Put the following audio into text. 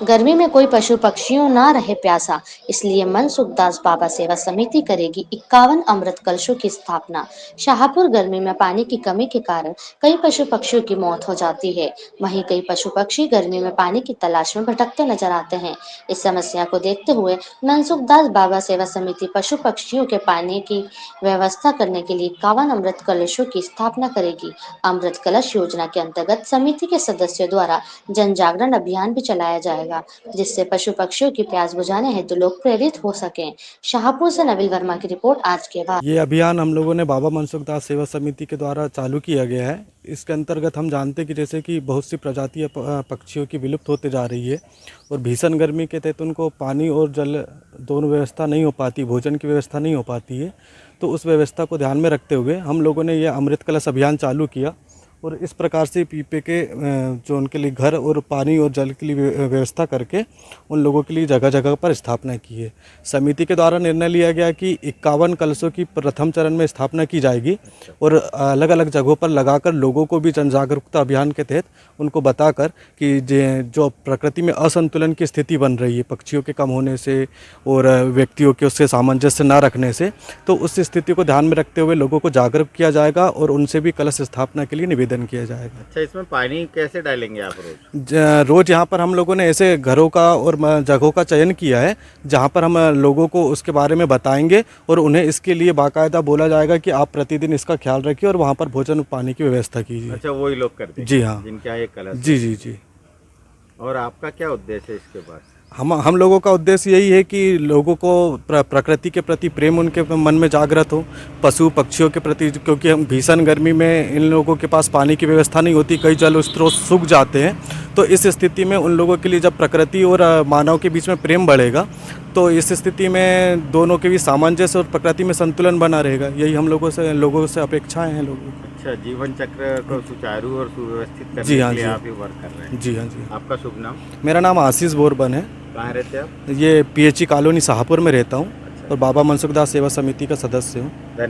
गर्मी में कोई पशु पक्षियों ना रहे प्यासा, इसलिए मनसुखदास बाबा सेवा समिति करेगी 51 अमृत कलशों की स्थापना। शाहपुर गर्मी में पानी की कमी के कारण कई पशु पक्षियों की मौत हो जाती है। वहीं कई पशु पक्षी गर्मी में पानी की तलाश में भटकते नजर आते हैं। इस समस्या को देखते हुए मनसुखदास बाबा सेवा समिति पशु पक्षियों के पानी की व्यवस्था करने के लिए 51 अमृत कलशों की स्थापना करेगी। अमृत कलश योजना के अंतर्गत समिति के सदस्यों द्वारा जन जागरण अभियान भी चलाया जाएगा, जिससे पशु पक्षियों की प्यास बुझाने हेतु लोग प्रेरित हो सकें। शाहपुर से नवील वर्मा की रिपोर्ट आज के बाद। ये अभियान हम लोगों ने बाबा मनसुखदास सेवा समिति के द्वारा चालू किया गया है। इसके अंतर्गत हम जानते हैं कि जैसे कि बहुत सी प्रजातियां पक्षियों की विलुप्त होते जा रही है और भीषण गर्मी के तहत उनको पानी और जल दोनों व्यवस्था नहीं हो पाती, भोजन की व्यवस्था नहीं हो पाती है। तो उस व्यवस्था को ध्यान में रखते हुए हम लोगों ने यह अमृत कलश अभियान चालू किया और इस प्रकार से पीपे के जो उनके लिए घर और पानी और जल के लिए व्यवस्था करके उन लोगों के लिए जगह जगह पर स्थापना की है। समिति के द्वारा निर्णय लिया गया कि 51 कलशों की प्रथम चरण में स्थापना की जाएगी और अलग अलग जगहों पर लगाकर लोगों को भी जन जागरूकता अभियान के तहत उनको बताकर कि जो प्रकृति में असंतुलन की स्थिति बन रही है पक्षियों के कम होने से और व्यक्तियों के उससे सामंजस्य न रखने से, तो उस स्थिति को ध्यान में रखते हुए लोगों को जागरूक किया जाएगा और उनसे भी कलश स्थापना के लिए निवेदन किया जाएगा। अच्छा, इसमें पानी कैसे डालेंगे आप रोज? रोज यहाँ पर हम लोगों ने ऐसे घरों का और जगहों का चयन किया है जहाँ पर हम लोगों को उसके बारे में बताएंगे और उन्हें इसके लिए बाकायदा बोला जाएगा कि आप प्रतिदिन इसका ख्याल रखिए और वहाँ पर भोजन पानी की व्यवस्था कीजिए। अच्छा, वही लोग करते हैं? जी हाँ, जिनका ये कलश। जी जी जी। और आपका क्या उद्देश्य है इसके पास? हम लोगों का उद्देश्य यही है कि लोगों को प्रकृति के प्रति प्रेम उनके मन में जागृत हो, पशु पक्षियों के प्रति, क्योंकि हम भीषण गर्मी में इन लोगों के पास पानी की व्यवस्था नहीं होती, कई जल स्रोत सूख जाते हैं। तो इस स्थिति में उन लोगों के लिए जब प्रकृति और मानव के बीच में प्रेम बढ़ेगा तो इस स्थिति में दोनों के बीच सामंजस्य और प्रकृति में संतुलन बना रहेगा। यही हम लोगों से अपेक्षाएं हैं लोगों की। अच्छा, जीवन चक्र को सुचारू और सुव्यवस्थित करने जी हाँ, के लिए जी आप ये वर्क कर रहे हैं? जी हाँ जी। आपका शुभ नाम? मेरा नाम आशीष बोरबन है। कहाँ रहते हैं आप? ये PHE कॉलोनी शाहपुर में रहता हूँ और बाबा मनसुखदास सेवा समिति का सदस्य हूँ। धन्यवाद।